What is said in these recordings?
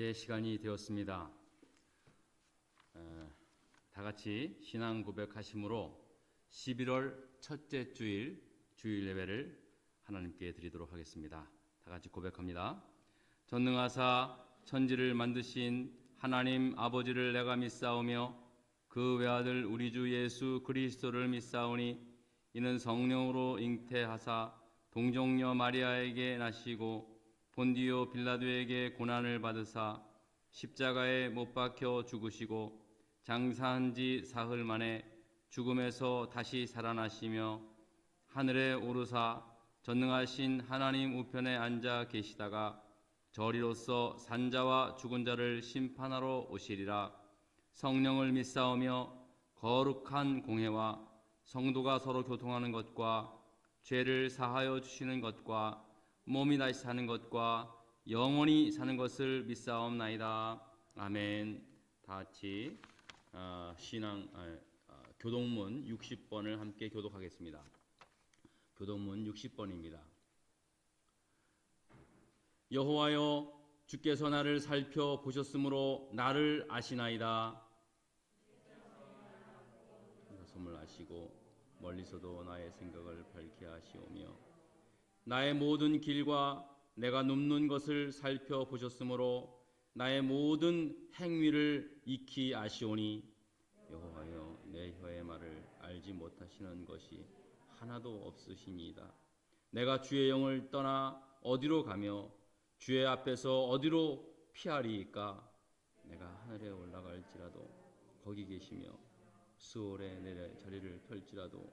이제 시간이 되었습니다. 다 같이 신앙 고백하심으로 11월 첫째 주일 예배를 하나님께 드리도록 하겠습니다. 다 같이 고백합니다. 전능하사 천지를 만드신 하나님 아버지를 내가 믿사오며 그 외아들 우리 주 예수 그리스도를 믿사오니 이는 성령으로 잉태하사 동정녀 마리아에게 나시고 본디오 빌라도에게 고난을 받으사 십자가에 못 박혀 죽으시고 장사한 지 사흘 만에 죽음에서 다시 살아나시며 하늘에 오르사 전능하신 하나님 우편에 앉아 계시다가 저리로서 산자와 죽은 자를 심판하러 오시리라. 성령을 믿사오며 거룩한 공회와 성도가 서로 교통하는 것과 죄를 사하여 주시는 것과 몸이 다시 사는 것과 영원히 사는 것을 믿사옵나이다. 아멘. 다 같이 교동문 60번을 함께 교독하겠습니다. 교동문 60번입니다. 여호와여, 주께서 나를 살펴보셨으므로 나를 아시나이다. 가슴을 아시고 멀리서도 나의 생각을 밝게 하시오며 나의 모든 길과 내가 눕는 것을 살펴보셨으므로 나의 모든 행위를 익히 아시오니 여호와여, 내 혀의 말을 알지 못하시는 것이 하나도 없으시니이다. 내가 주의 영을 떠나 어디로 가며 주의 앞에서 어디로 피하리이까? 내가 하늘에 올라갈지라도 거기 계시며 수월에 내 자리를 펼지라도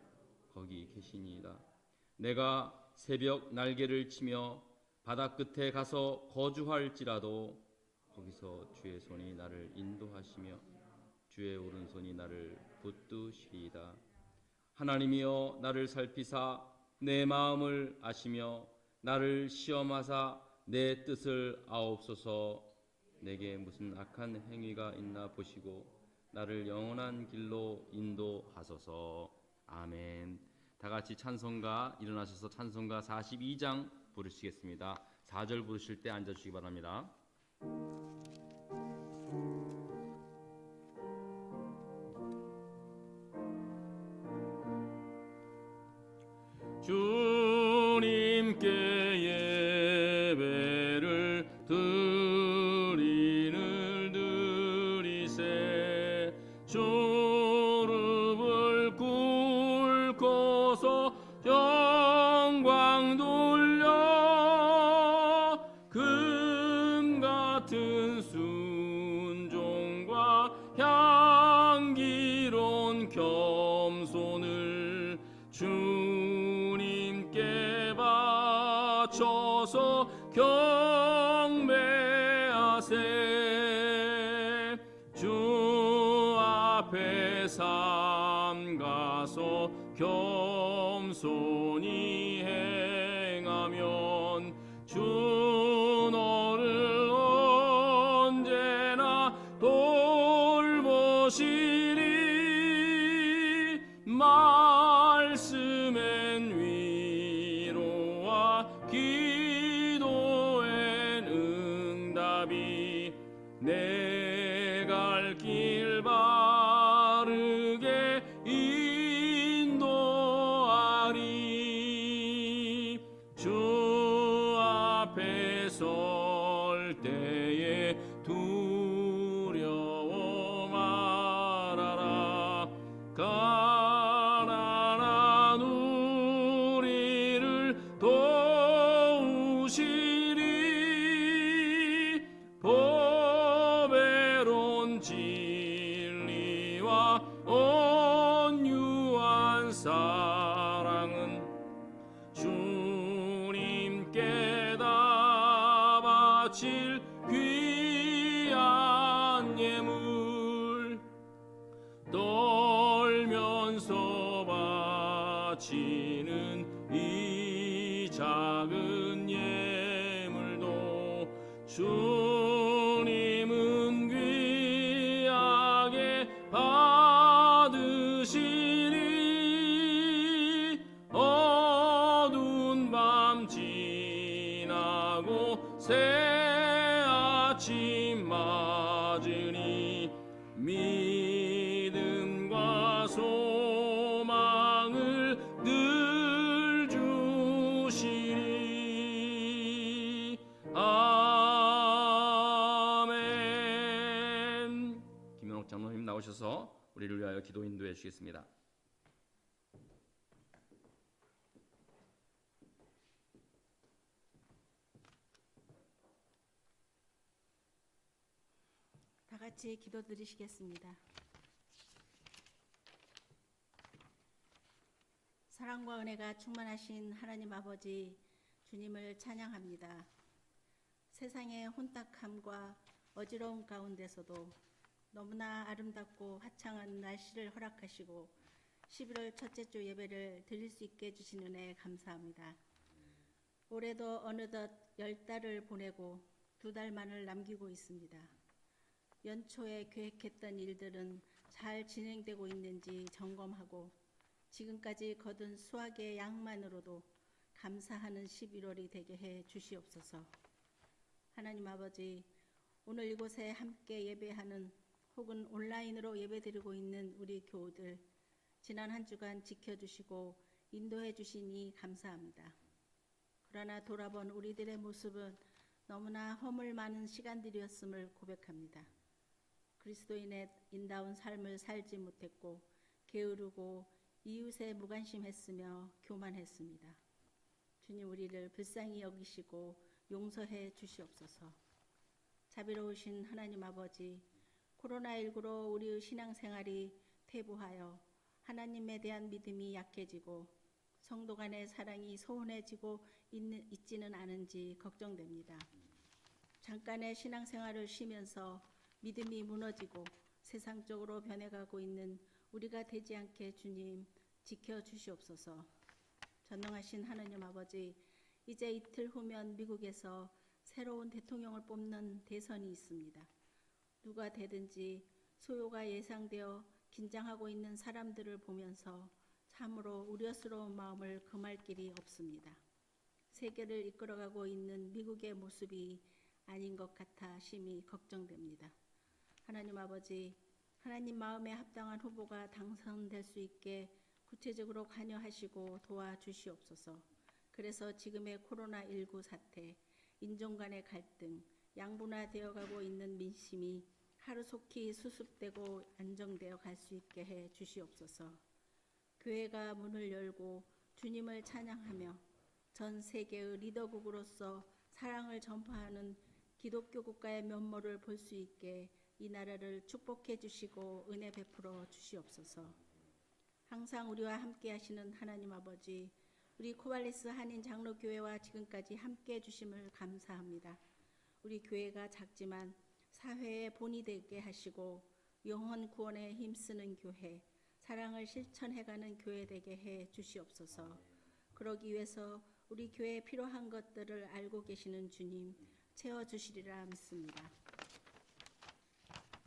거기 계시니이다. 내가 새벽 날개를 치며 바다 끝에 가서 거주할지라도 거기서 주의 손이 나를 인도하시며 주의 오른손이 나를 붙드시리이다. 하나님이여, 나를 살피사 내 마음을 아시며 나를 시험하사 내 뜻을 아옵소서. 내게 무슨 악한 행위가 있나 보시고 나를 영원한 길로 인도하소서. 아멘. 다 같이 찬송가 일어나셔서 찬송가 42장 부르시겠습니다. 4절 부르실 때 앉아주시기 바랍니다. 주님께 예배를 드리세 무릎을 꿇고서 영광 돌려 금 같은 순종과 향기로운 겸손을 주님께 바쳐서 경배하세. 주 앞에 삼가서 겸손히 행하면 주 너를 언제나 돌보시리. 말씀엔 위로와 기도엔 응답이 내 갈 길 바르게 인도하리. 주 앞에 설 때에 두려워 말아라. 가난한 우리를 도우시리. 보배로운 진리와 온유한 사랑은 주님께 다 바칠 귀한 예물. 떨면서 바치는 이 작은 예물도 주님은 귀하게 받으시리. 어두운 밤 지나고 새 아침 우리를 위하여 기도 인도해 주시겠습니다. 다 같이 기도드리시겠습니다. 사랑과 은혜가 충만하신 하나님 아버지 주님을 찬양합니다. 세상의 혼탁함과 어지러움 가운데서도 너무나 아름답고 화창한 날씨를 허락하시고 11월 첫째 주 예배를 드릴 수 있게 해주신 은혜에 감사합니다. 올해도 어느덧 10달을 보내고 2달만을 남기고 있습니다. 연초에 계획했던 일들은 잘 진행되고 있는지 점검하고 지금까지 거둔 수확의 양만으로도 감사하는 11월이 되게 해 주시옵소서. 하나님 아버지, 오늘 이곳에 함께 예배하는 혹은 온라인으로 예배드리고 있는 우리 교우들, 지난 한 주간 지켜주시고 인도해 주시니 감사합니다. 그러나 돌아본 우리들의 모습은 너무나 허물 많은 시간들이었음을 고백합니다. 그리스도인의 인다운 삶을 살지 못했고 게으르고 이웃에 무관심했으며 교만했습니다. 주님, 우리를 불쌍히 여기시고 용서해 주시옵소서. 자비로우신 하나님 아버지, 코로나19로 우리의 신앙생활이 퇴보하여 하나님에 대한 믿음이 약해지고 성도 간의 사랑이 소원해지고 있지는 않은지 걱정됩니다. 잠깐의 신앙생활을 쉬면서 믿음이 무너지고 세상적으로 변해가고 있는 우리가 되지 않게 주님 지켜주시옵소서. 전능하신 하나님 아버지, 이제 이틀 후면 미국에서 새로운 대통령을 뽑는 대선이 있습니다. 누가 되든지 소요가 예상되어 긴장하고 있는 사람들을 보면서 참으로 우려스러운 마음을 금할 길이 없습니다. 세계를 이끌어가고 있는 미국의 모습이 아닌 것 같아 심히 걱정됩니다. 하나님 아버지, 하나님 마음에 합당한 후보가 당선될 수 있게 구체적으로 관여하시고 도와주시옵소서. 그래서 지금의 코로나19 사태, 인종 간의 갈등, 양분화되어 가고 있는 민심이 하루속히 수습되고 안정되어 갈 수 있게 해 주시옵소서. 교회가 문을 열고 주님을 찬양하며 전 세계의 리더국으로서 사랑을 전파하는 기독교 국가의 면모를 볼 수 있게 이 나라를 축복해 주시고 은혜 베풀어 주시옵소서. 항상 우리와 함께 하시는 하나님 아버지, 우리 코발리스 한인 장로교회와 지금까지 함께 해주심을 감사합니다. 우리 교회가 작지만 사회의 본이 되게 하시고 영혼 구원에 힘쓰는 교회, 사랑을 실천해가는 교회 되게 해 주시옵소서. 그러기 위해서 우리 교회에 필요한 것들을 알고 계시는 주님 채워주시리라 믿습니다.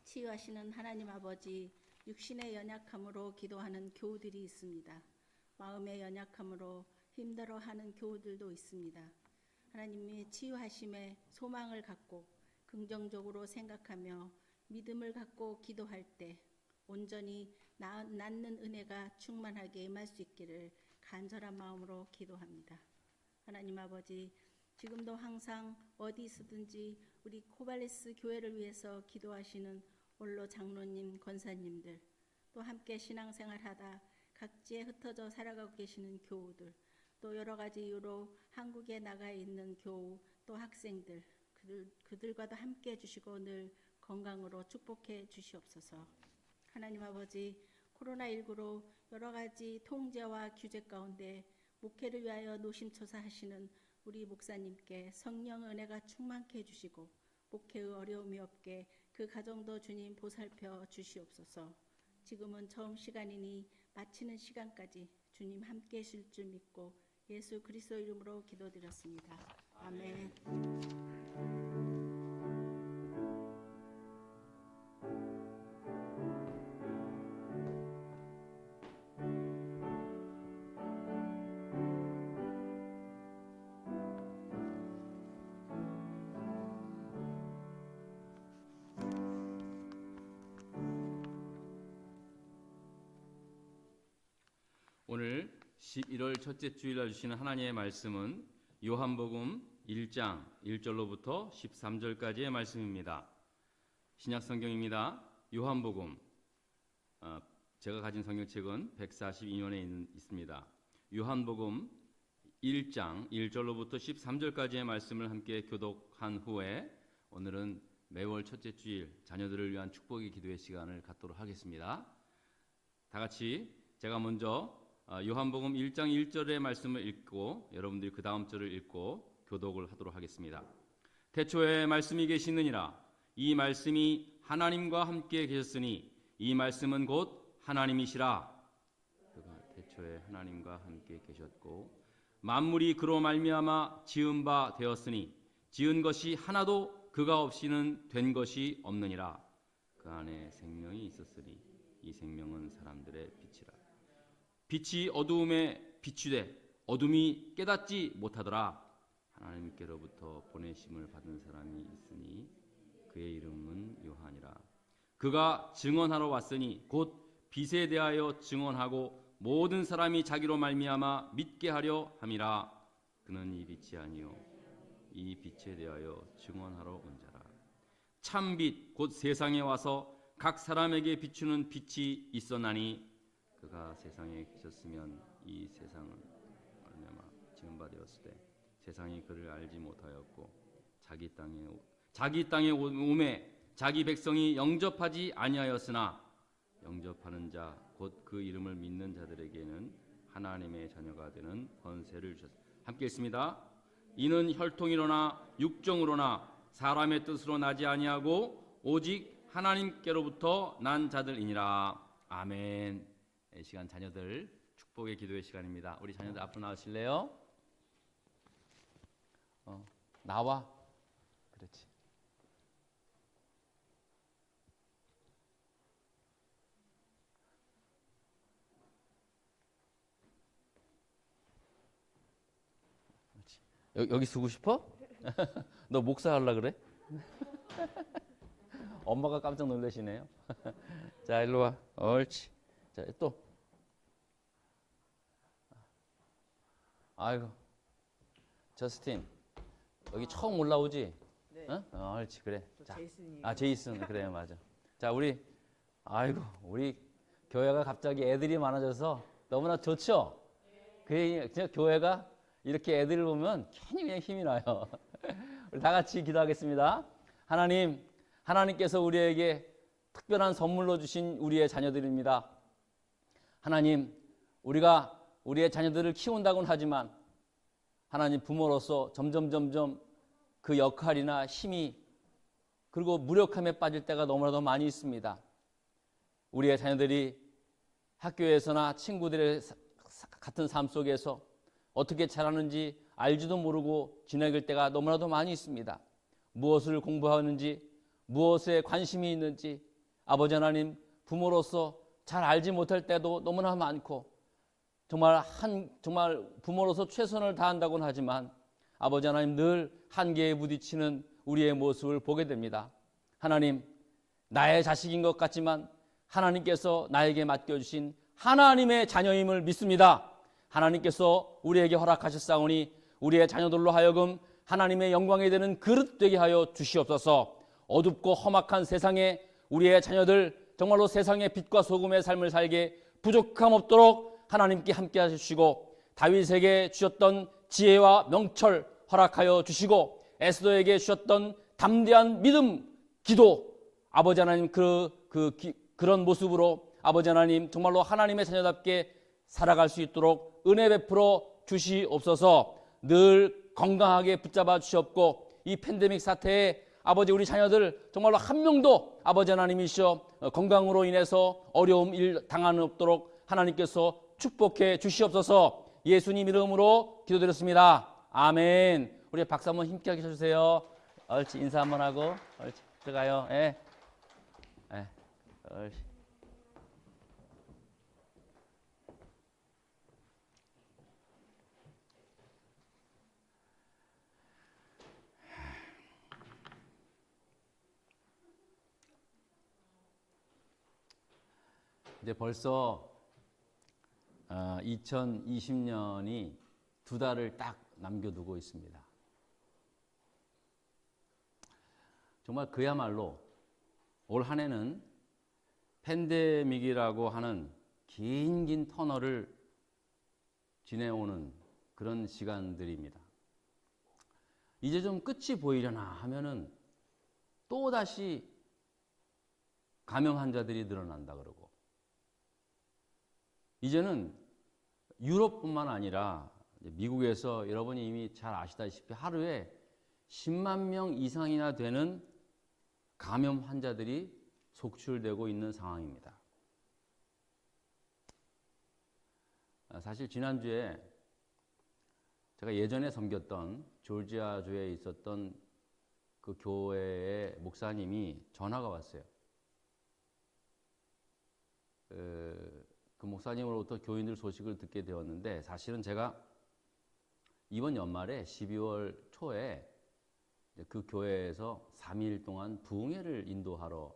치유하시는 하나님 아버지, 육신의 연약함으로 기도하는 교우들이 있습니다. 마음의 연약함으로 힘들어하는 교우들도 있습니다. 하나님의 치유하심에 소망을 갖고 긍정적으로 생각하며 믿음을 갖고 기도할 때 온전히 낫는 은혜가 충만하게 임할 수 있기를 간절한 마음으로 기도합니다. 하나님 아버지, 지금도 항상 어디 있으든지 우리 코발리스 교회를 위해서 기도하시는 원로 장로님, 권사님들, 또 함께 신앙생활하다 각지에 흩어져 살아가고 계시는 교우들, 또 여러 가지 이유로 한국에 나가 있는 교우, 또 학생들, 그들과도 함께 해주시고 늘 건강으로 축복해 주시옵소서. 하나님 아버지, 코로나19로 여러 가지 통제와 규제 가운데 목회를 위하여 노심초사하시는 우리 목사님께 성령 은혜가 충만케 해주시고 목회의 어려움이 없게 그 가정도 주님 보살펴 주시옵소서. 지금은 처음 시간이니 마치는 시간까지 주님 함께 하실 줄 믿고 예수 그리스도 이름으로 기도드렸습니다. 아멘. 오늘 11월 첫째 주일날 주시는 하나님의 말씀은 요한복음 1장 1절로부터 13절까지의 말씀입니다. 신약성경입니다. 요한복음 제가 가진 성경책은 142면에 있습니다. 요한복음 1장 1절로부터 13절까지의 말씀을 함께 교독한 후에 오늘은 매월 첫째 주일 자녀들을 위한 축복의 기도의 시간을 갖도록 하겠습니다. 다 같이 제가 먼저 요한복음 1장 1절의 말씀을 읽고 여러분들이 그 다음 절을 읽고 교독을 하도록 하겠습니다. 태초에 말씀이 계시느니라. 이 말씀이 하나님과 함께 계셨으니 이 말씀은 곧 하나님이시라. 그가 태초에 하나님과 함께 계셨고 만물이 그로 말미암아 지은 바 되었으니 지은 것이 하나도 그가 없이는 된 것이 없느니라. 그 안에 생명이 있었으니 이 생명은 사람들의 빛이라. 빛이 어두움에 비추되 어둠이 깨닫지 못하더라. 하나님께로부터 보내심을 받은 사람이 있으니 그의 이름은 요한이라. 그가 증언하러 왔으니 곧 빛에 대하여 증언하고 모든 사람이 자기로 말미암아 믿게 하려 함이라. 그는 이 빛이 아니요 이 빛에 대하여 증언하러 온 자라. 참빛 곧 세상에 와서 각 사람에게 비추는 빛이 있었나니 그가 세상에 계셨으면 이 세상은 말미암아 지은 바 되었을 때 세상이 그를 알지 못하였고 자기 땅에 오매 자기 백성이 영접하지 아니하였으나 영접하는 자 곧 그 이름을 믿는 자들에게는 하나님의 자녀가 되는 권세를 주셨습니다. 함께 읽습니다. 이는 혈통이로나 육정으로나 사람의 뜻으로 나지 아니하고 오직 하나님께로부터 난 자들이니라. 아멘. 이 시간 자녀들 축복의 기도의 시간입니다. 우리 자녀들 앞으로 나오실래요? 나와. 그렇지. 여기 쓰고 싶어? 너 목사 하려 그래? 엄마가 깜짝 놀라시네요. 자, 일로 와. 옳지. 자, 또. 아이고. 저스틴. 여기 처음 올라오지? 네. 옳지. 그래. 자. 제이슨이에요. 제이슨. 그래, 맞아. 자, 우리 교회가 갑자기 애들이 많아져서 너무나 좋죠? 그냥 교회가 이렇게 애들을 보면 괜히 그냥 힘이 나요. 우리 다 같이 기도하겠습니다. 하나님께서 우리에게 특별한 선물로 주신 우리의 자녀들입니다. 하나님, 우리가 우리의 자녀들을 키운다고는 하지만 하나님 부모로서 점점 그 역할이나 힘이 그리고 무력함에 빠질 때가 너무나도 많이 있습니다. 우리의 자녀들이 학교에서나 친구들의 같은 삶 속에서 어떻게 자라는지 알지도 모르고 지내길 때가 너무나도 많이 있습니다. 무엇을 공부하는지, 무엇에 관심이 있는지 아버지 하나님 부모로서 잘 알지 못할 때도 너무나 많고 정말 부모로서 최선을 다한다고는 하지만 아버지 하나님 늘 한계에 부딪히는 우리의 모습을 보게 됩니다. 하나님, 나의 자식인 것 같지만 하나님께서 나에게 맡겨주신 하나님의 자녀임을 믿습니다. 하나님께서 우리에게 허락하셨사오니 우리의 자녀들로 하여금 하나님의 영광에 되는 그릇 되게 하여 주시옵소서. 어둡고 험악한 세상에 우리의 자녀들 정말로 세상의 빛과 소금의 삶을 살게 부족함 없도록 하나님께 함께 하시고 다윗에게 주셨던 지혜와 명철 허락하여 주시고 에스더에게 주셨던 담대한 믿음, 기도 아버지 하나님 그런 모습으로 아버지 하나님 정말로 하나님의 자녀답게 살아갈 수 있도록 은혜 베풀어 주시옵소서. 늘 건강하게 붙잡아 주시옵고 이 팬데믹 사태에 아버지 우리 자녀들 정말로 한 명도 아버지 하나님이시여 건강으로 인해서 어려움 일 당하는 없도록 하나님께서 축복해 주시옵소서. 예수님 이름으로 기도드렸습니다. 아멘. 우리 박수 한번 힘있게 해주세요. 옳지. 인사 한번 하고 옳지. 들어가요. 예. 옳지. 이제 벌써 2020년이 2달을 딱 남겨두고 있습니다. 정말 그야말로 올 한 해는 팬데믹이라고 하는 긴 터널을 지내오는 그런 시간들입니다. 이제 좀 끝이 보이려나 하면은 또다시 감염 환자들이 늘어난다 그러고, 이제는 유럽뿐만 아니라 미국에서 여러분이 이미 잘 아시다시피 하루에 10만 명 이상이나 되는 감염 환자들이 속출되고 있는 상황입니다. 사실 지난주에 제가 예전에 섬겼던 조지아주에 있었던 그 교회의 목사님이 전화가 왔어요. 그 목사님으로부터 교인들 소식을 듣게 되었는데, 사실은 제가 이번 연말에 12월 초에 그 교회에서 3일 동안 부흥회를 인도하러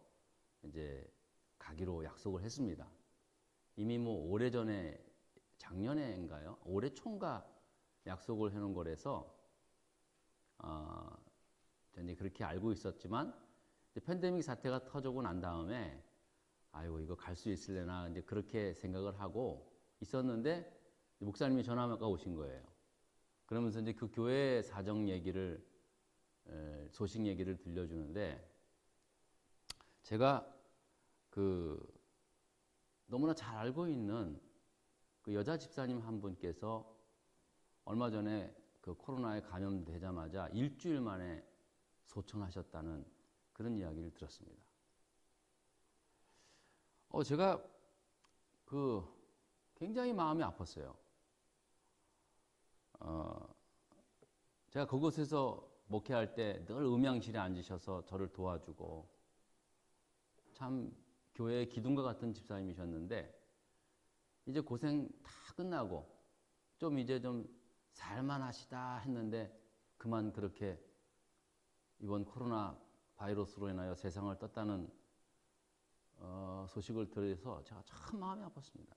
이제 가기로 약속을 했습니다. 이미 뭐 오래전에, 작년에인가요? 올해 초인가 약속을 해놓은 거라서 이제 그렇게 알고 있었지만, 이제 팬데믹 사태가 터지고 난 다음에 아이고 이거 갈 수 있을래나 이제 그렇게 생각을 하고 있었는데, 목사님이 전화가 오신 거예요. 그러면서 이제 그 교회 사정 얘기를, 소식 얘기를 들려주는데, 제가 그 너무나 잘 알고 있는 그 여자 집사님 한 분께서 얼마 전에 그 코로나에 감염되자마자 일주일 만에 소천하셨다는 그런 이야기를 들었습니다. 제가 그 굉장히 마음이 아팠어요. 제가 그곳에서 목회할 때 늘 음향실에 앉으셔서 저를 도와주고 참 교회의 기둥과 같은 집사님이셨는데, 이제 고생 다 끝나고 좀 이제 좀 살만하시다 했는데 그만 그렇게 이번 코로나 바이러스로 인하여 세상을 떴다는 소식을 들어서 제가 참 마음이 아팠습니다.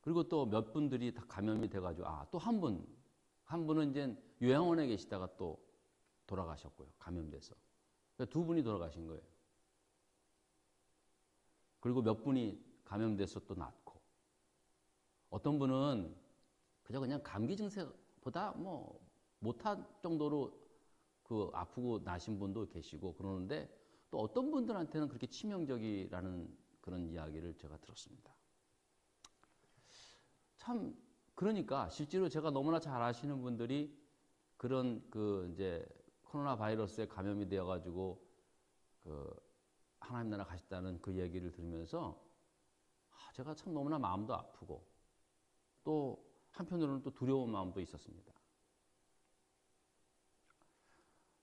그리고 또 몇 분들이 다 감염이 돼가지고, 또 한 분은 이제 요양원에 계시다가 또 돌아가셨고요. 감염돼서. 두 분이 돌아가신 거예요. 그리고 몇 분이 감염돼서 또 낫고, 어떤 분은 그냥 감기 증세보다 뭐 못한 정도로 그 아프고 나신 분도 계시고 그러는데, 또 어떤 분들한테는 그렇게 치명적이라는 그런 이야기를 제가 들었습니다. 참, 그러니까 실제로 제가 너무나 잘 아시는 분들이 그런 그 이제 코로나 바이러스에 감염이 되어가지고 그 하나님 나라 가셨다는 그 얘기를 들으면서 제가 참 너무나 마음도 아프고, 또 한편으로는 또 두려운 마음도 있었습니다.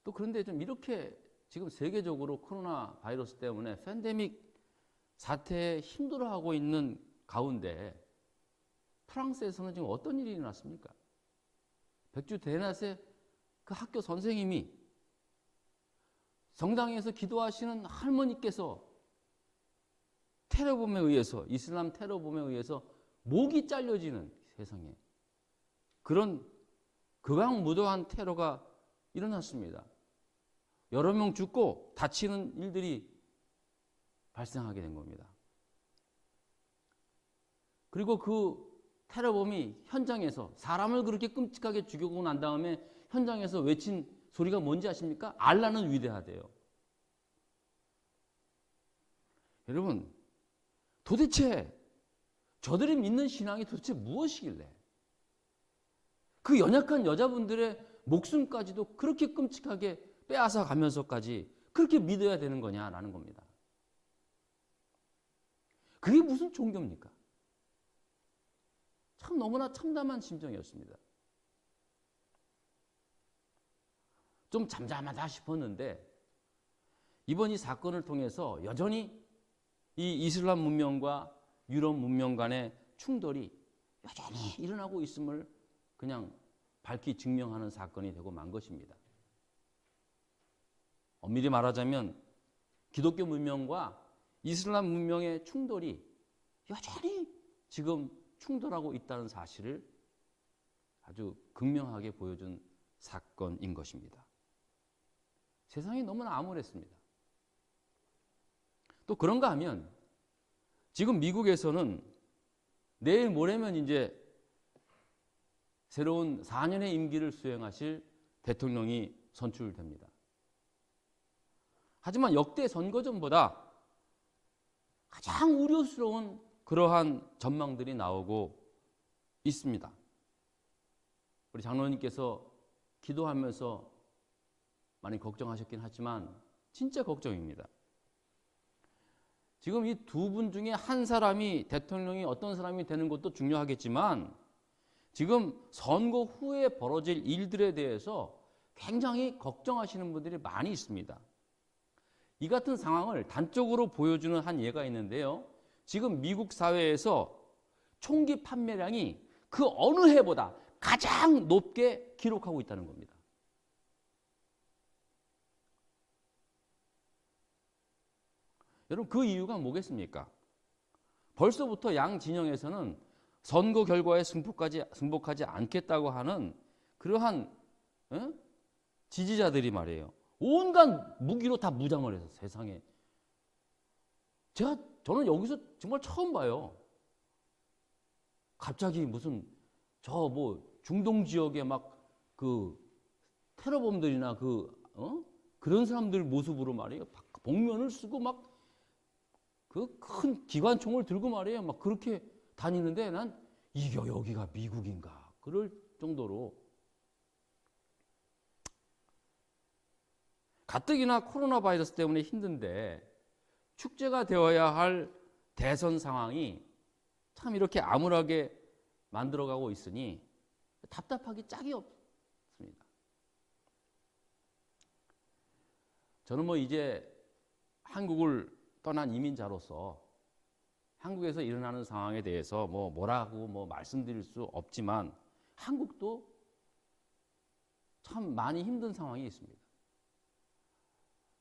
또 그런데 좀 이렇게 지금 세계적으로 코로나 바이러스 때문에 팬데믹 사태에 힘들어하고 있는 가운데 프랑스에서는 지금 어떤 일이 일어났습니까? 백주 대낮에 그 학교 선생님이 성당에서 기도하시는 할머니께서 테러범에 의해서, 이슬람 테러범에 의해서 목이 잘려지는, 세상에 그런 극악무도한 테러가 일어났습니다. 여러 명 죽고 다치는 일들이 발생하게 된 겁니다. 그리고 그 테러범이 현장에서 사람을 그렇게 끔찍하게 죽이고 난 다음에 현장에서 외친 소리가 뭔지 아십니까? 알라는 위대하대요. 여러분, 도대체 저들이 믿는 신앙이 도대체 무엇이길래 그 연약한 여자분들의 목숨까지도 그렇게 끔찍하게 빼앗아 가면서까지 그렇게 믿어야 되는 거냐라는 겁니다. 그게 무슨 종교입니까? 참 너무나 참담한 심정이었습니다. 좀 잠잠하다 싶었는데, 이번 이 사건을 통해서 여전히 이 이슬람 문명과 유럽 문명 간의 충돌이 여전히 일어나고 있음을 그냥 밝히 증명하는 사건이 되고 만 것입니다. 엄밀히 말하자면 기독교 문명과 이슬람 문명의 충돌이 여전히 지금 충돌하고 있다는 사실을 아주 극명하게 보여준 사건인 것입니다. 세상이 너무나 암울했습니다. 또 그런가 하면 지금 미국에서는 내일 모레면 이제 새로운 4년의 임기를 수행하실 대통령이 선출됩니다. 하지만 역대 선거전보다 가장 우려스러운 그러한 전망들이 나오고 있습니다. 우리 장로님께서 기도하면서 많이 걱정하셨긴 하지만 진짜 걱정입니다. 지금 이 두 분 중에 한 사람이 대통령이 어떤 사람이 되는 것도 중요하겠지만 지금 선거 후에 벌어질 일들에 대해서 굉장히 걱정하시는 분들이 많이 있습니다. 이 같은 상황을 단적으로 보여주는 한 예가 있는데요. 지금 미국 사회에서 총기 판매량이 그 어느 해보다 가장 높게 기록하고 있다는 겁니다. 여러분, 그 이유가 뭐겠습니까? 벌써부터 양 진영에서는 선거 결과에 승복하지 않겠다고 하는 그러한 지지자들이 말이에요. 온갖 무기로 다 무장을 해서 세상에. 저는 여기서 정말 처음 봐요. 갑자기 무슨 저 뭐 중동 지역에 막 그 테러범들이나 그런 사람들 모습으로 말이에요. 복면을 쓰고 막 그 큰 기관총을 들고 말이에요. 막 그렇게 다니는데 난 이게 여기가 미국인가 그럴 정도로 가뜩이나 코로나 바이러스 때문에 힘든데 축제가 되어야 할 대선 상황이 참 이렇게 암울하게 만들어가고 있으니 답답하기 짝이 없습니다. 저는 뭐 이제 한국을 떠난 이민자로서 한국에서 일어나는 상황에 대해서 뭐라고 말씀드릴 수 없지만 한국도 참 많이 힘든 상황이 있습니다.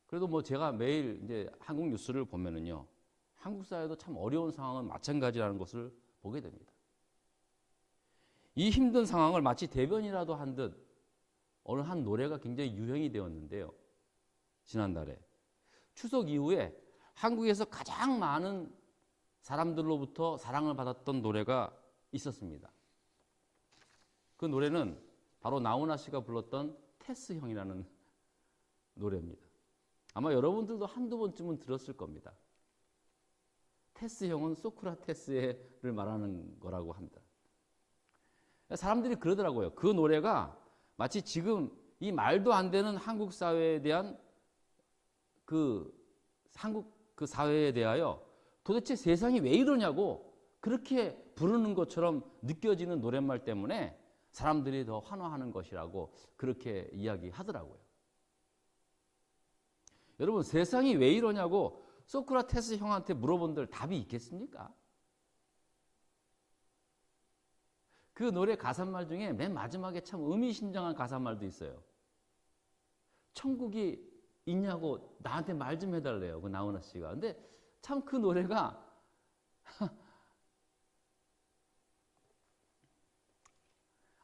그래도 뭐 제가 매일 이제 한국 뉴스를 보면은요, 한국 사회도 참 어려운 상황은 마찬가지라는 것을 보게 됩니다. 이 힘든 상황을 마치 대변이라도 한 듯 어느 한 노래가 굉장히 유행이 되었는데요. 지난달에 추석 이후에 한국에서 가장 많은 사람들로부터 사랑을 받았던 노래가 있었습니다. 그 노래는 바로 나훈아 씨가 불렀던 테스 형이라는 노래입니다. 아마 여러분들도 한두 번쯤은 들었을 겁니다. 테스 형은 소크라테스를 말하는 거라고 합니다. 사람들이 그러더라고요. 그 노래가 마치 지금 이 말도 안 되는 한국 사회에 대한 한국 그 사회에 대하여 도대체 세상이 왜 이러냐고 그렇게 부르는 것처럼 느껴지는 노랫말 때문에 사람들이 더 환호하는 것이라고 그렇게 이야기하더라고요. 여러분, 세상이 왜 이러냐고 소크라테스 형한테 물어본들 답이 있겠습니까? 그 노래 가사말 중에 맨 마지막에 참 의미심장한 가사말도 있어요. 천국이 있냐고 나한테 말 좀 해달래요. 그 나훈아 씨가. 근데 참 그 노래가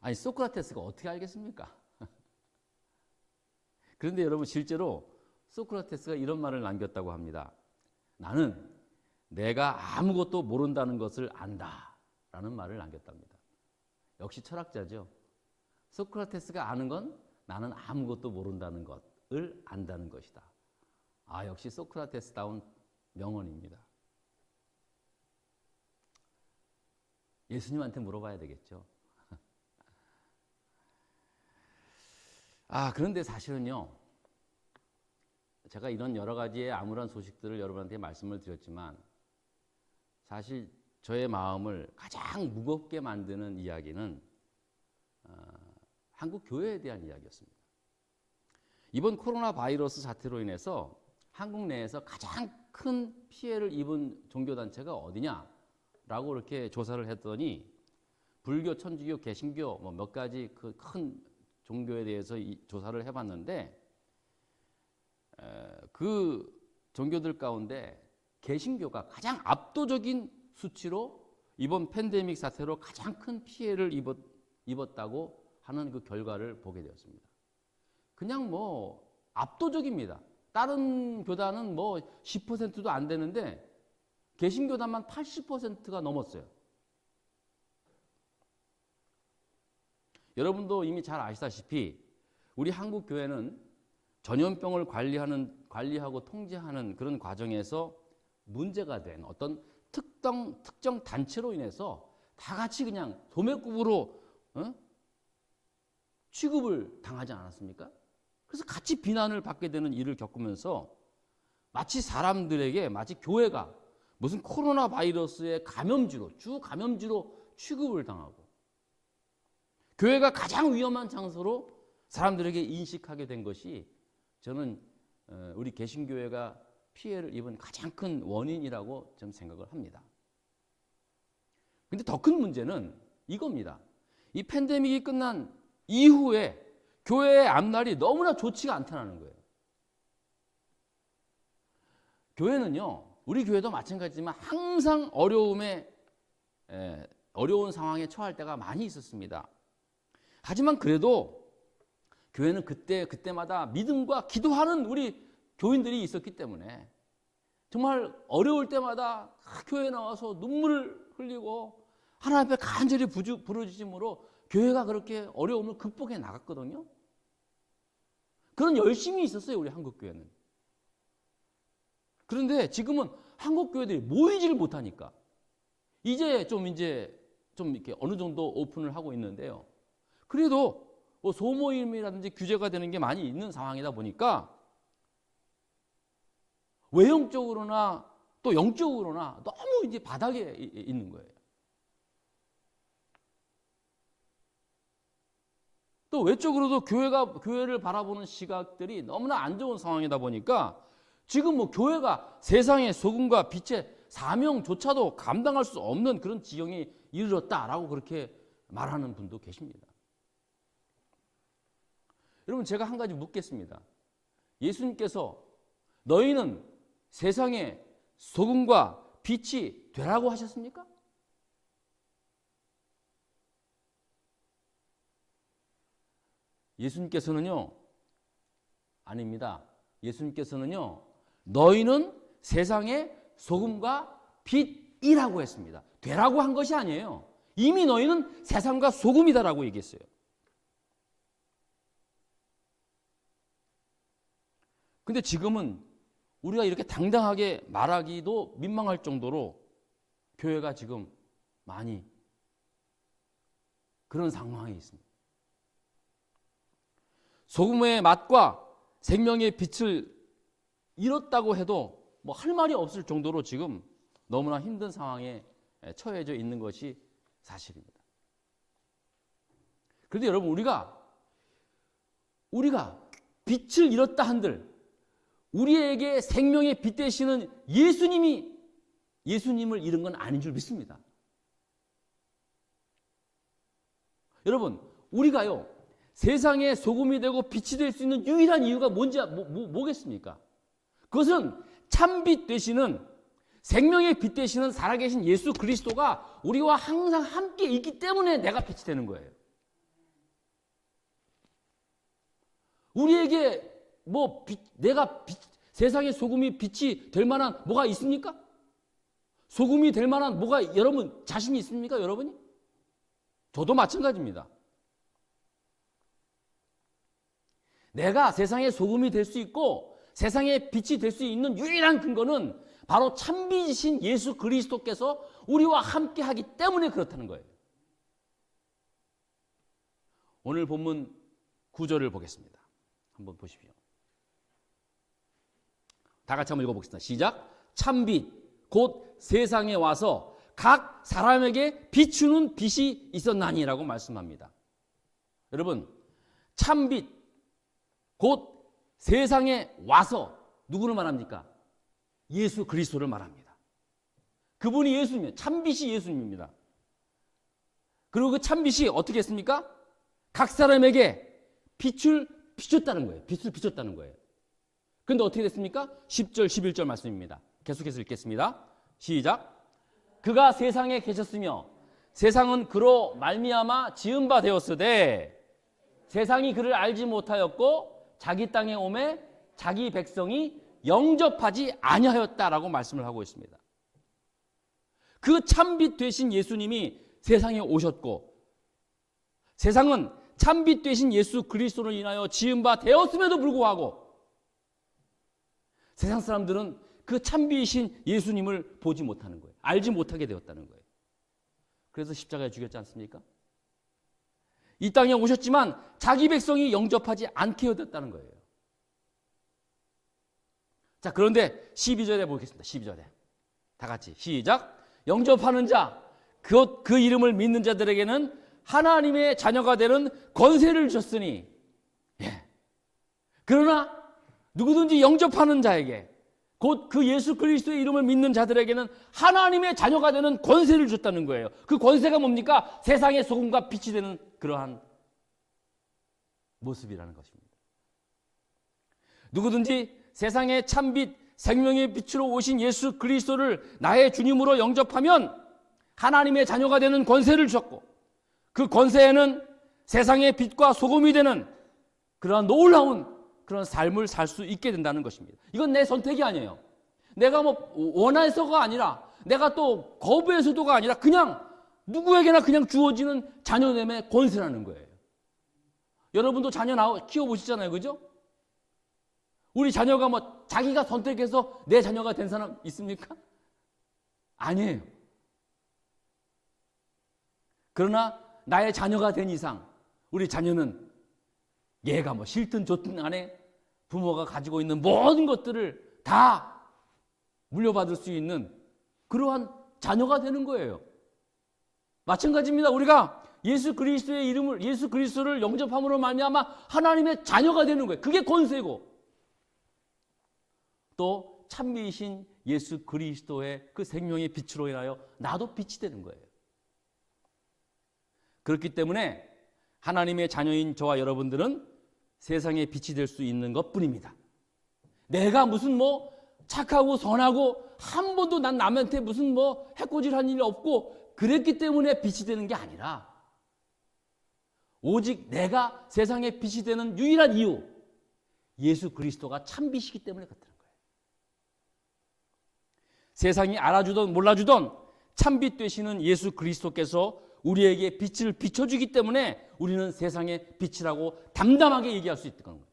아니 소크라테스가 어떻게 알겠습니까? 그런데 여러분 실제로 소크라테스가 이런 말을 남겼다고 합니다. 나는 내가 아무것도 모른다는 것을 안다 라는 말을 남겼답니다. 역시 철학자죠. 소크라테스가 아는 건 나는 아무것도 모른다는 것을 안다는 것이다. 아, 역시 소크라테스다운 명언입니다. 예수님한테 물어봐야 되겠죠. 그런데 사실은요, 제가 이런 여러 가지의 암울한 소식들을 여러분한테 말씀을 드렸지만 사실 저의 마음을 가장 무겁게 만드는 이야기는 한국 교회에 대한 이야기였습니다. 이번 코로나 바이러스 사태로 인해서 한국 내에서 가장 큰 피해를 입은 종교단체가 어디냐라고 이렇게 조사를 했더니 불교, 천주교, 개신교 몇 가지 그 큰 종교에 대해서 조사를 해봤는데 그 종교들 가운데 개신교가 가장 압도적인 수치로 이번 팬데믹 사태로 가장 큰 피해를 입었다고 하는 그 결과를 보게 되었습니다. 그냥 압도적입니다. 다른 교단은 뭐 10%도 안 되는데 개신교단만 80%가 넘었어요. 여러분도 이미 잘 아시다시피 우리 한국 교회는 전염병을 관리하고 통제하는 그런 과정에서 문제가 된 어떤 특정 단체로 인해서 다 같이 그냥 도매국으로 취급을 당하지 않았습니까? 그래서 같이 비난을 받게 되는 일을 겪으면서 마치 사람들에게 마치 교회가 무슨 코로나 바이러스의 주 감염지로 취급을 당하고 교회가 가장 위험한 장소로 사람들에게 인식하게 된 것이 저는 우리 개신교회가 피해를 입은 가장 큰 원인이라고 저는 생각을 합니다. 근데 더 큰 문제는 이겁니다. 이 팬데믹이 끝난 이후에 교회의 앞날이 너무나 좋지가 않다는 거예요. 교회는요, 우리 교회도 마찬가지지만 항상 어려운 상황에 처할 때가 많이 있었습니다. 하지만 그래도 교회는 그때마다 믿음과 기도하는 우리 교인들이 있었기 때문에 정말 어려울 때마다 교회에 나와서 눈물을 흘리고 하나님 앞에 간절히 부르짖음으로 교회가 그렇게 어려움을 극복해 나갔거든요. 그런 열심이 있었어요, 우리 한국 교회는. 그런데 지금은 한국 교회들이 모이지를 못하니까 이제 좀 이렇게 어느 정도 오픈을 하고 있는데요. 그래도 뭐 소모임이라든지 규제가 되는 게 많이 있는 상황이다 보니까 외형적으로나 또 영적으로나 너무 이제 바닥에 있는 거예요. 또 외적으로도 교회를 바라보는 시각들이 너무나 안 좋은 상황이다 보니까 지금 뭐 교회가 세상의 소금과 빛의 사명조차도 감당할 수 없는 그런 지경에 이르렀다라고 그렇게 말하는 분도 계십니다. 여러분, 제가 한 가지 묻겠습니다. 예수님께서 너희는 세상의 소금과 빛이 되라고 하셨습니까? 예수님께서는요, 아닙니다. 예수님께서는요, 너희는 세상의 소금과 빛이라고 했습니다. 되라고 한 것이 아니에요. 이미 너희는 세상과 소금이다라고 얘기했어요. 근데 지금은 우리가 이렇게 당당하게 말하기도 민망할 정도로 교회가 지금 많이 그런 상황에 있습니다. 소금의 맛과 생명의 빛을 잃었다고 해도 뭐 할 말이 없을 정도로 지금 너무나 힘든 상황에 처해져 있는 것이 사실입니다. 그런데 여러분, 우리가 빛을 잃었다 한들 우리에게 생명의 빛 되시는 예수님을 잃은 건 아닌 줄 믿습니다. 여러분, 우리가요, 세상의 소금이 되고 빛이 될 수 있는 유일한 이유가 뭔지 뭐겠습니까? 그것은 참빛 되시는 생명의 빛 되시는 살아계신 예수 그리스도가 우리와 항상 함께 있기 때문에 내가 빛이 되는 거예요. 우리에게 세상의 소금이 빛이 될 만한 뭐가 있습니까? 소금이 될 만한 뭐가 여러분 자신이 있습니까, 여러분이? 저도 마찬가지입니다. 내가 세상의 소금이 될 수 있고 세상의 빛이 될 수 있는 유일한 근거는 바로 참빛이신 예수 그리스도께서 우리와 함께 하기 때문에 그렇다는 거예요. 오늘 본문 9절을 보겠습니다. 한번 보십시오. 다 같이 한번 읽어보겠습니다. 시작. 참빛 곧 세상에 와서 각 사람에게 비추는 빛이 있었나니라고 말씀합니다. 여러분, 참빛 곧 세상에 와서 누구를 말합니까? 예수 그리스도를 말합니다. 그분이 예수님이에요. 참빛이 예수님입니다. 그리고 그 참빛이 어떻게 했습니까? 각 사람에게 빛을 비췄다는 거예요. 빛을 비췄다는 거예요. 그런데 어떻게 됐습니까? 10절, 11절 말씀입니다. 계속해서 읽겠습니다. 시작. 그가 세상에 계셨으며 세상은 그로 말미암아 지은 바 되었으되 세상이 그를 알지 못하였고 자기 땅에 오매 자기 백성이 영접하지 아니하였다라고 말씀을 하고 있습니다. 그 참빛 되신 예수님이 세상에 오셨고 세상은 참빛 되신 예수 그리스도로 인하여 지은 바 되었음에도 불구하고 세상 사람들은 그 참빛이신 예수님을 보지 못하는 거예요. 알지 못하게 되었다는 거예요. 그래서 십자가에 죽였지 않습니까? 이 땅에 오셨지만 자기 백성이 영접하지 않게 되었다는 거예요. 자, 그런데 12절에 보겠습니다. 12절에 다 같이 시작. 영접하는 자, 그 이름을 믿는 자들에게는 하나님의 자녀가 되는 권세를 주셨으니, 예. 그러나 누구든지 영접하는 자에게, 곧 그 예수 그리스도의 이름을 믿는 자들에게는 하나님의 자녀가 되는 권세를 줬다는 거예요. 그 권세가 뭡니까? 세상의 소금과 빛이 되는 그러한 모습이라는 것입니다. 누구든지 세상의 참빛, 생명의 빛으로 오신 예수 그리스도를 나의 주님으로 영접하면 하나님의 자녀가 되는 권세를 주셨고, 그 권세에는 세상의 빛과 소금이 되는 그러한 놀라운 그런 삶을 살 수 있게 된다는 것입니다. 이건 내 선택이 아니에요. 내가 뭐 원해서가 아니라, 내가 또 거부해서도가 아니라 그냥 누구에게나 그냥 주어지는 자녀됨의 권세라는 거예요. 여러분도 자녀 키워보시잖아요. 그죠? 우리 자녀가 뭐 자기가 선택해서 내 자녀가 된 사람 있습니까? 아니에요. 그러나 나의 자녀가 된 이상 우리 자녀는 얘가 뭐 싫든 좋든 간에 부모가 가지고 있는 모든 것들을 다 물려받을 수 있는 그러한 자녀가 되는 거예요. 마찬가지입니다. 우리가 예수 그리스도의 이름을, 예수 그리스도를 영접함으로 말미암아 하나님의 자녀가 되는 거예요. 그게 권세고, 또 참미이신 예수 그리스도의 그 생명의 빛으로 인하여 나도 빛이 되는 거예요. 그렇기 때문에 하나님의 자녀인 저와 여러분들은 세상의 빛이 될 수 있는 것뿐입니다. 내가 무슨 뭐 착하고 선하고 한 번도 난 남한테 무슨 뭐 해코지한 일이 없고 그랬기 때문에 빛이 되는 게 아니라, 오직 내가 세상의 빛이 되는 유일한 이유, 예수 그리스도가 참빛이기 때문에 그렇다는 거예요. 세상이 알아주던 몰라주던 참빛 되시는 예수 그리스도께서 우리에게 빛을 비춰주기 때문에 우리는 세상의 빛이라고 담담하게 얘기할 수 있는 거예요.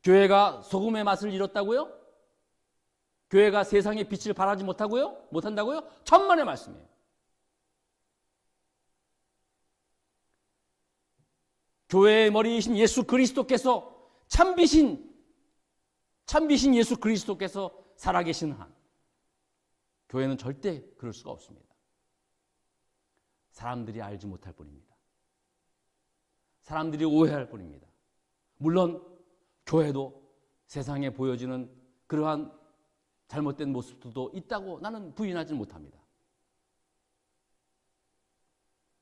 교회가 소금의 맛을 잃었다고요? 교회가 세상의 빛을 발하지 못한다고요? 천만의 말씀이에요. 교회의 머리이신 예수 그리스도께서 참빛인 예수 그리스도께서 살아계신 한 교회는 절대 그럴 수가 없습니다. 사람들이 알지 못할 뿐입니다. 사람들이 오해할 뿐입니다. 물론 교회도 세상에 보여지는 그러한 잘못된 모습도 있다고 나는 부인하지 못합니다.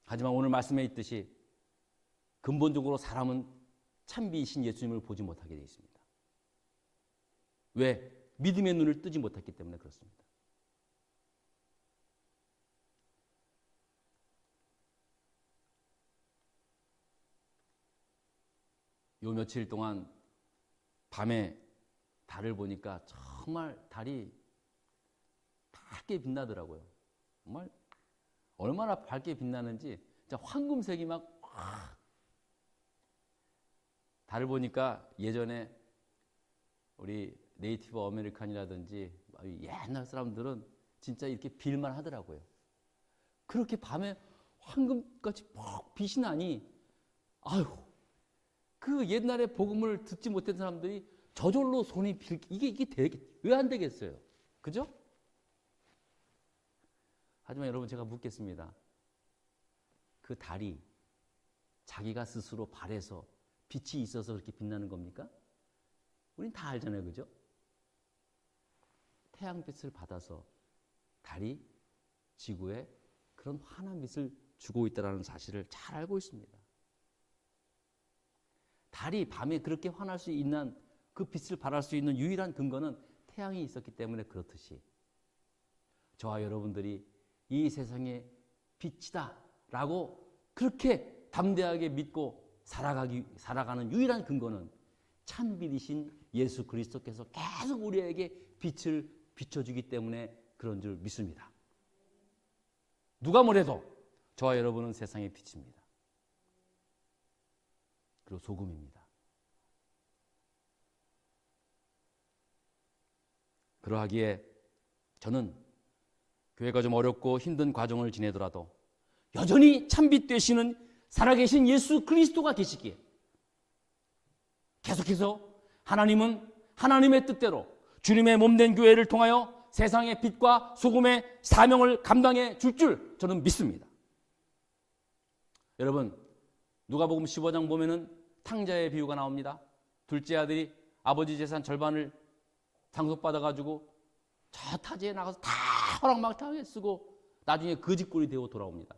하지만 오늘 말씀에 있듯이 근본적으로 사람은 참비이신 예수님을 보지 못하게 되어 있습니다. 왜? 믿음의 눈을 뜨지 못했기 때문에 그렇습니다. 요 며칠 동안 밤에 달을 보니까 정말 달이 밝게 빛나더라고요. 정말 얼마나 밝게 빛나는지 진짜 황금색이 막 달을 보니까 예전에 우리 네이티브 아메리칸이라든지 옛날 사람들은 진짜 이렇게 빌만 하더라고요. 그렇게 밤에 황금같이 퍽 빛이 나니 아유, 그 옛날에 복음을 듣지 못한 사람들이 저절로 손이 이게 왜 안 되겠어요? 그죠? 하지만 여러분 제가 묻겠습니다. 그 달이 자기가 스스로 발해서 빛이 있어서 그렇게 빛나는 겁니까? 우린 다 알잖아요. 그죠? 태양빛을 받아서 달이 지구에 그런 환한 빛을 주고 있다는 사실을 잘 알고 있습니다. 달이 밤에 그렇게 환할 수 있는 그 빛을 발할 수 있는 유일한 근거는 태양이 있었기 때문에 그렇듯이 저와 여러분들이 이 세상의 빛이다 라고 그렇게 담대하게 믿고 살아가는 유일한 근거는 참빛이신 예수 그리스도께서 계속 우리에게 빛을 비춰주기 때문에 그런 줄 믿습니다. 누가 뭐래도 저와 여러분은 세상의 빛입니다. 그리고 소금입니다. 그러하기에 저는 교회가 좀 어렵고 힘든 과정을 지내더라도 여전히 참빛 되시는 살아계신 예수 그리스도가 계시기에 계속해서 하나님은 하나님의 뜻대로 주님의 몸된 교회를 통하여 세상의 빛과 소금의 사명을 감당해 줄 줄 저는 믿습니다. 여러분, 누가복음 15장 보면은 탕자의 비유가 나옵니다. 둘째 아들이 아버지 재산 절반을 상속받아가지고 저 타지에 나가서 다 허락망탕하게 쓰고 나중에 거지꼴이 되어 돌아옵니다.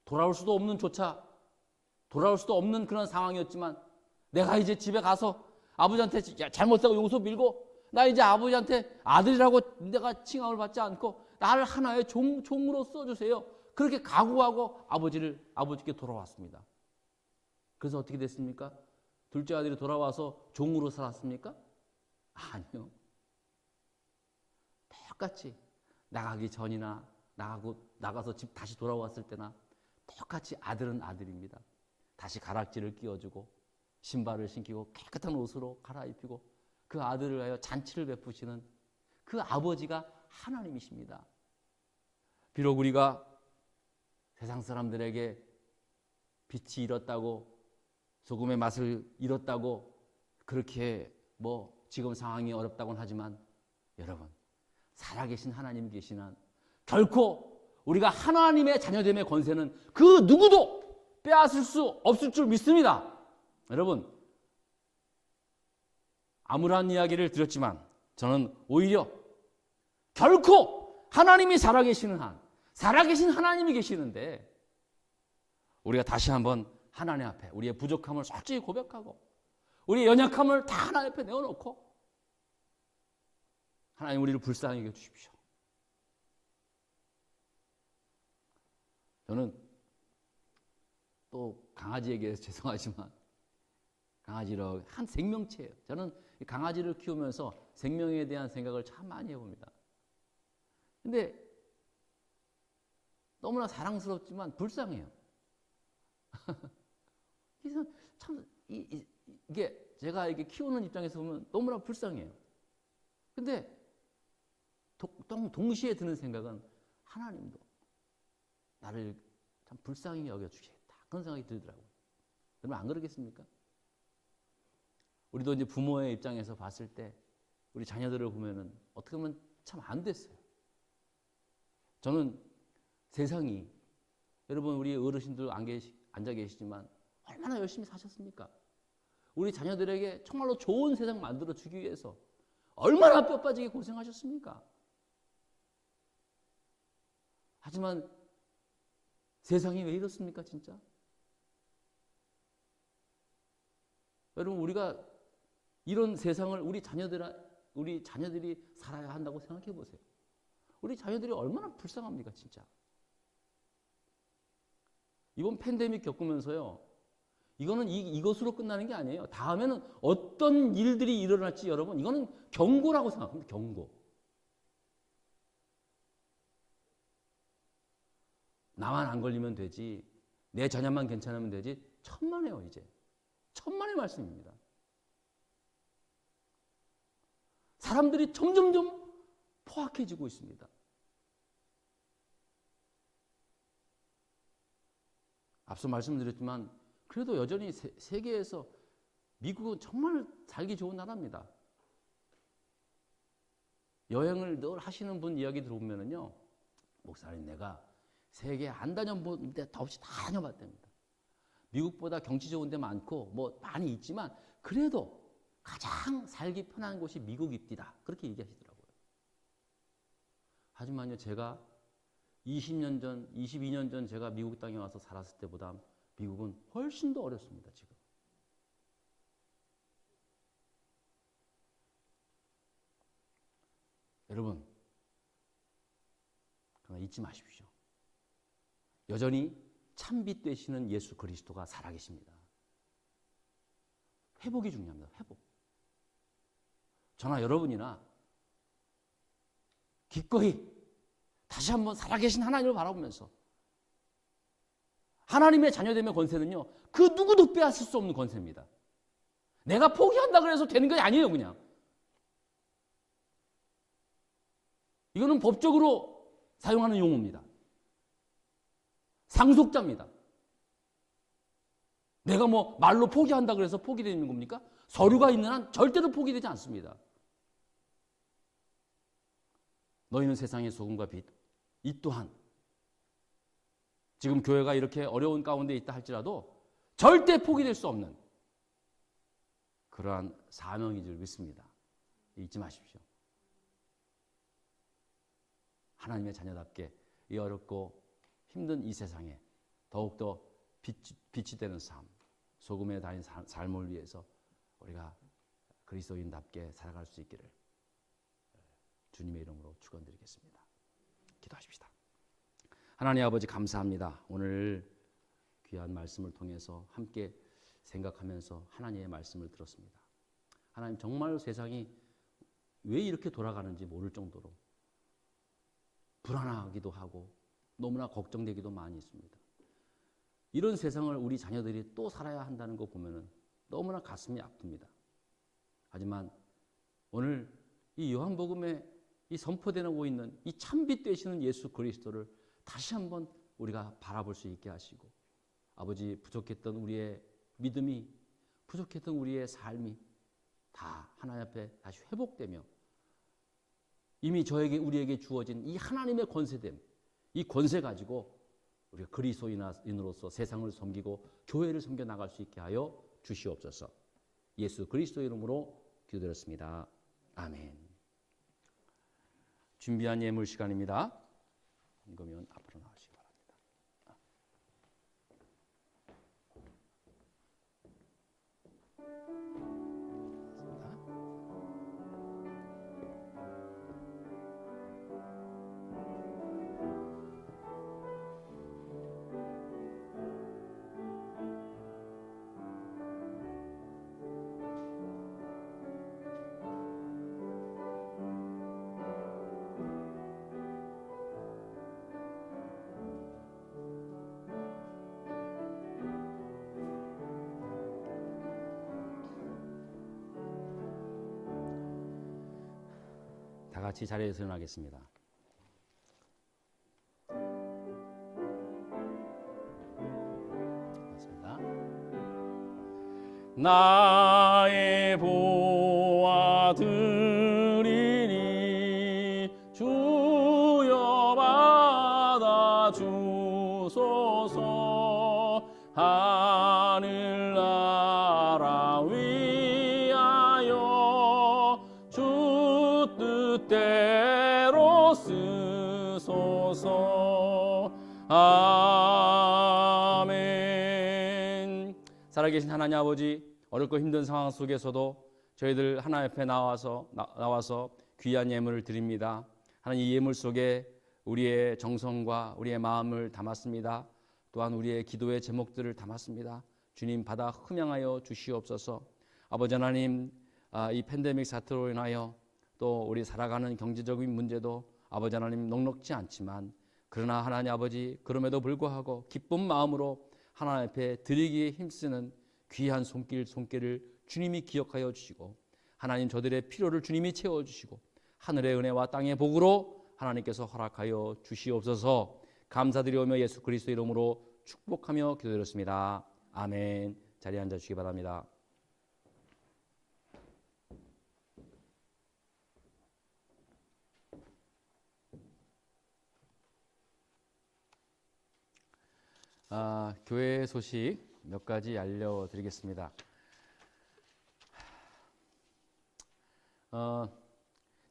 돌아올 수도 없는 그런 상황이었지만 내가 이제 집에 가서 아버지한테 잘못하고 용서 빌고 나 이제 아버지한테 아들이라고 내가 칭함을 받지 않고 나를 하나의 종으로 써주세요. 그렇게 각오하고 아버지께 돌아왔습니다. 그래서 어떻게 됐습니까? 둘째 아들이 돌아와서 종으로 살았습니까? 아니요. 똑같이 나가기 전이나 나가서 집 다시 돌아왔을 때나 똑같이 아들은 아들입니다. 다시 가락지를 끼워주고 신발을 신기고 깨끗한 옷으로 갈아입히고 그 아들을 위하여 잔치를 베푸시는 그 아버지가 하나님이십니다. 비록 우리가 세상 사람들에게 빛이 잃었다고 소금의 맛을 잃었다고 그렇게 지금 상황이 어렵다고는 하지만 여러분, 살아계신 하나님이 계신 한 결코 우리가 하나님의 자녀됨의 권세는 그 누구도 빼앗을 수 없을 줄 믿습니다. 여러분, 암울한 이야기를 드렸지만 저는 오히려 결코 하나님이 살아계시는 한, 살아계신 하나님이 계시는데 우리가 다시 한번 하나님 앞에 우리의 부족함을 솔직히 고백하고 우리의 연약함을 다 하나님 앞에 내어놓고 하나님 우리를 불쌍히 여겨 주십시오. 저는 또 강아지에게 죄송하지만 강아지로 한 생명체예요. 저는 강아지를 키우면서 생명에 대한 생각을 참 많이 해봅니다. 근데 너무나 사랑스럽지만 불쌍해요. 참 이게 제가 이게 키우는 입장에서 보면 너무나 불쌍해요. 근데 동시에 드는 생각은 하나님도 나를 참 불쌍히 여겨주시겠다. 그런 생각이 들더라고요. 여러분 안 그러겠습니까? 우리도 이제 부모의 입장에서 봤을 때 우리 자녀들을 보면은 어떻게 보면 참 안 됐어요. 저는 세상이 여러분 우리 어르신들 앉아 계시지만 얼마나 열심히 사셨습니까? 우리 자녀들에게 정말로 좋은 세상 만들어 주기 위해서 얼마나 뼈 빠지게 고생하셨습니까? 하지만 세상이 왜 이렇습니까, 진짜? 여러분, 우리가 이런 세상을 우리 자녀들이 살아야 한다고 생각해 보세요. 우리 자녀들이 얼마나 불쌍합니까, 진짜? 이번 팬데믹 겪으면서요, 이거는 이것으로 끝나는 게 아니에요. 다음에는 어떤 일들이 일어날지 여러분, 이거는 경고라고 생각합니다, 경고. 나만 안 걸리면 되지, 내 자녀만 괜찮으면 되지, 천만에요, 이제. 천만의 말씀입니다. 사람들이 점점점 포악해지고 있습니다. 앞서 말씀드렸지만 그래도 여전히 세계에서 미국은 정말 살기 좋은 나라입니다. 여행을 늘 하시는 분 이야기 들어보면요, 목사님 내가 세계 안 다녀본 데 없이 다 다녀봤답니다. 미국보다 경치 좋은 데 많고 많이 있지만 그래도 가장 살기 편한 곳이 미국입니다. 그렇게 얘기하시더라고요. 하지만요, 제가 20년 전, 22년 전 제가 미국 땅에 와서 살았을 때보다 미국은 훨씬 더 어렵습니다, 지금. 여러분, 그러나 잊지 마십시오. 여전히 참빛 되시는 예수 그리스도가 살아계십니다. 회복이 중요합니다. 회복. 저나 여러분이나 기꺼이 다시 한번 살아계신 하나님을 바라보면서 하나님의 자녀됨의 권세는요, 그 누구도 빼앗을 수 없는 권세입니다. 내가 포기한다 그래서 되는 게 아니에요, 그냥. 이거는 법적으로 사용하는 용어입니다. 상속자입니다. 내가 뭐 말로 포기한다 그래서 포기되는 겁니까? 서류가 있는 한 절대로 포기되지 않습니다. 너희는 세상의 소금과 빛, 이 또한 지금 교회가 이렇게 어려운 가운데 있다 할지라도 절대 포기될 수 없는 그러한 사명인 줄 믿습니다. 잊지 마십시오. 하나님의 자녀답게 이 어렵고 힘든 이 세상에 더욱더 빛이 되는 삶, 소금에 다닌 삶을 위해서 우리가 그리스도인답게 살아갈 수 있기를 주님의 이름으로 축원드리겠습니다. 기도하십시다. 하나님 아버지 감사합니다. 오늘 귀한 말씀을 통해서 함께 생각하면서 하나님의 말씀을 들었습니다. 하나님 정말 세상이 왜 이렇게 돌아가는지 모를 정도로 불안하기도 하고 너무나 걱정되기도 많이 있습니다. 이런 세상을 우리 자녀들이 또 살아야 한다는 거 보면은 너무나 가슴이 아픕니다. 하지만 오늘 이 요한복음에 이 선포되고 있는 이 참빛 되시는 예수 그리스도를 다시 한번 우리가 바라볼 수 있게 하시고 아버지 부족했던 우리의 믿음이 부족했던 우리의 삶이 다 하나님 앞에 다시 회복되며 이미 우리에게 주어진 이 하나님의 권세됨, 이 권세 가지고 우리가 그리스도인으로서 세상을 섬기고 교회를 섬겨 나갈 수 있게 하여 주시옵소서. 예수 그리스도의 이름으로 기도드렸습니다. 아멘. 준비한 예물 시간입니다. 그러면 앞으로 나오시기 바랍니다. 다 같이 자리에서 일어나겠습니다. 맞습니다. 나의 보아 드리니 주여 받아 주소서. 하늘나라 위하여 주 뜻대로 쓰소서. 아멘. 살아계신 하나님 아버지, 어렵고 힘든 상황 속에서도 저희들 하나님 앞에 나와서 귀한 예물을 드립니다. 하나님, 이 예물 속에 우리의 정성과 우리의 마음을 담았습니다. 또한 우리의 기도의 제목들을 담았습니다. 주님 받아 흠양하여 주시옵소서. 아버지 하나님, 이 팬데믹 사태로 인하여 또 우리 살아가는 경제적인 문제도 아버지 하나님 넉넉지 않지만, 그러나 하나님 아버지, 그럼에도 불구하고 기쁜 마음으로 하나님 앞에 드리기에 힘쓰는 귀한 손길을 주님이 기억하여 주시고, 하나님 저들의 필요를 주님이 채워주시고 하늘의 은혜와 땅의 복으로 하나님께서 허락하여 주시옵소서. 감사드리오며 예수 그리스도 이름으로 축복하며 기도드렸습니다. 아멘. 자리에 앉아주시기 바랍니다. 교회 소식 몇 가지 알려드리겠습니다.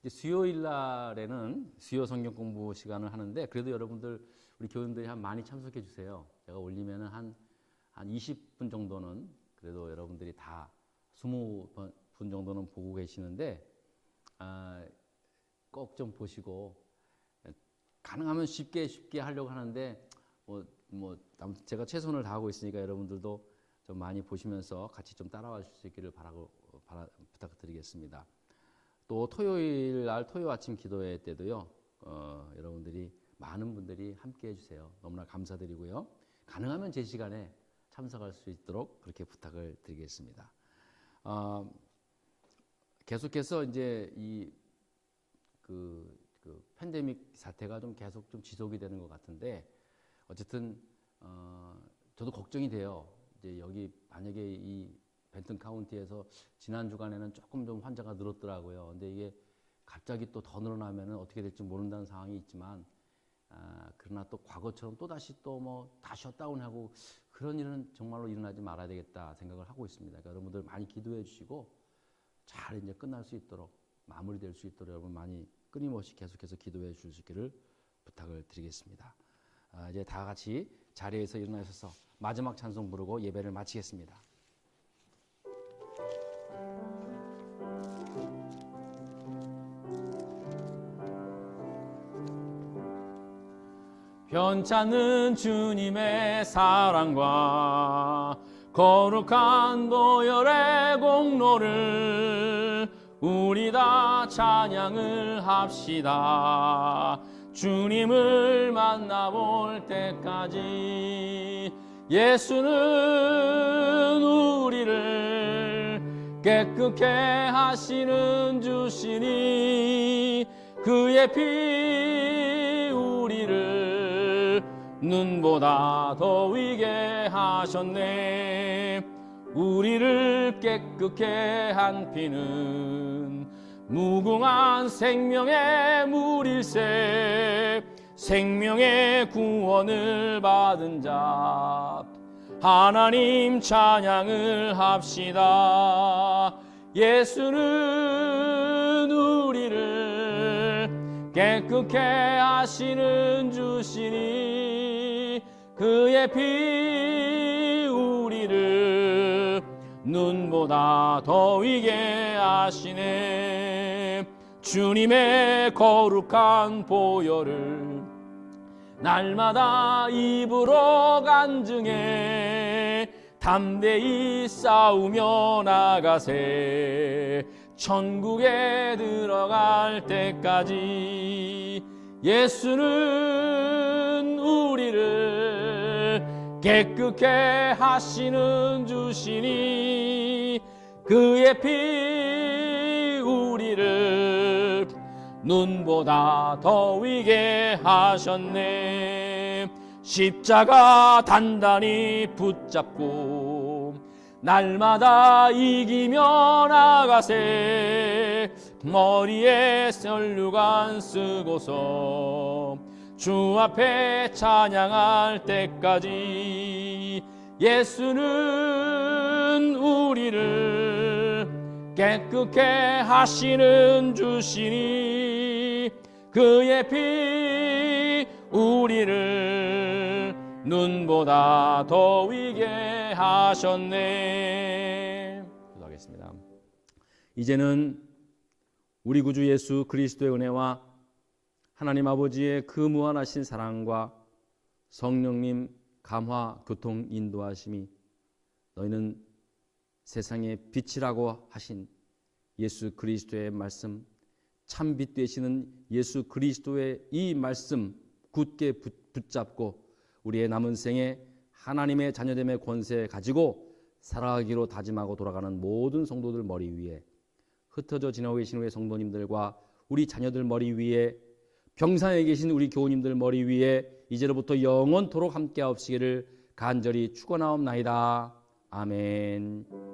수요일 날에는 수요 성경 공부 시간을 하는데, 그래도 여러분들, 우리 교인들이 많이 참석해 주세요. 제가 올리면은 한 20분 정도는 그래도 여러분들이 다 20분 정도는 보고 계시는데, 꼭 좀 보시고, 가능하면 쉽게 하려고 하는데, 아무튼 제가 최선을 다하고 있으니까 여러분들도 좀 많이 보시면서 같이 좀 따라와 주실 수 있기를 부탁드리겠습니다. 또 토요일 날 토요 아침 기도회 때도요. 여러분들이 많은 분들이 함께 해주세요. 너무나 감사드리고요. 가능하면 제 시간에 참석할 수 있도록 그렇게 부탁을 드리겠습니다. 계속해서 이제 그 팬데믹 사태가 좀 계속 좀 지속이 되는 것 같은데 어쨌든 저도 걱정이 돼요. 이제 여기 만약에 이 벤튼 카운티에서 지난 주간에는 조금 좀 환자가 늘었더라고요. 근데 이게 갑자기 또 더 늘어나면은 어떻게 될지 모른다는 상황이 있지만 그러나 또 과거처럼 또 다시 또 뭐 다 셧다운하고 그런 일은 정말로 일어나지 말아야 되겠다 생각을 하고 있습니다. 그러니까 여러분들 많이 기도해 주시고 잘 이제 끝날 수 있도록 마무리될 수 있도록 여러분 많이 끊임없이 계속해서 기도해 주시기를 부탁을 드리겠습니다. 이제 다 같이 자리에서 일어나셔서 마지막 찬송 부르고 예배를 마치겠습니다. 편찮는 주님의 사랑과 거룩한 보혈의 공로를 우리 다 찬양을 합시다. 주님을 만나볼 때까지 예수는 우리를 깨끗게 하시는 주시니 그의 피 우리를 눈보다 더위게 하셨네. 우리를 깨끗게 한 피는 무궁한 생명의 물일세. 생명의 구원을 받은 자 하나님 찬양을 합시다. 예수는 우리를 깨끗게 하시는 주시니 그의 피 우리를 눈보다 더위게 하시네. 주님의 거룩한 보혈을 날마다 입으로 간증해 담대히 싸우며 나가세. 천국에 들어갈 때까지 예수는 우리를 깨끗게 하시는 주시니 그의 피 우리를 눈보다 더위게 하셨네. 십자가 단단히 붙잡고 날마다 이기며 나가세. 머리에 설류관 쓰고서 주 앞에 찬양할 때까지 예수는 우리를 깨끗게 하시는 주시니 그의 피 우리를 눈보다 더위게 하셨네. 기도하겠습니다. 이제는 우리 구주 예수 그리스도의 은혜와 하나님 아버지의 그 무한하신 사랑과 성령님 감화 교통 인도하심이 너희는 세상의 빛이라고 하신 예수 그리스도의 말씀, 참빛 되시는 예수 그리스도의 이 말씀 굳게 붙잡고 우리의 남은 생에 하나님의 자녀됨의 권세 가지고 살아가기로 다짐하고 돌아가는 모든 성도들 머리 위에, 흩어져 지나고 계신 우리 성도님들과 우리 자녀들 머리 위에, 병상에 계신 우리 교우님들 머리 위에 이제로부터 영원토록 함께하옵시기를 간절히 축원하옵나이다. 아멘.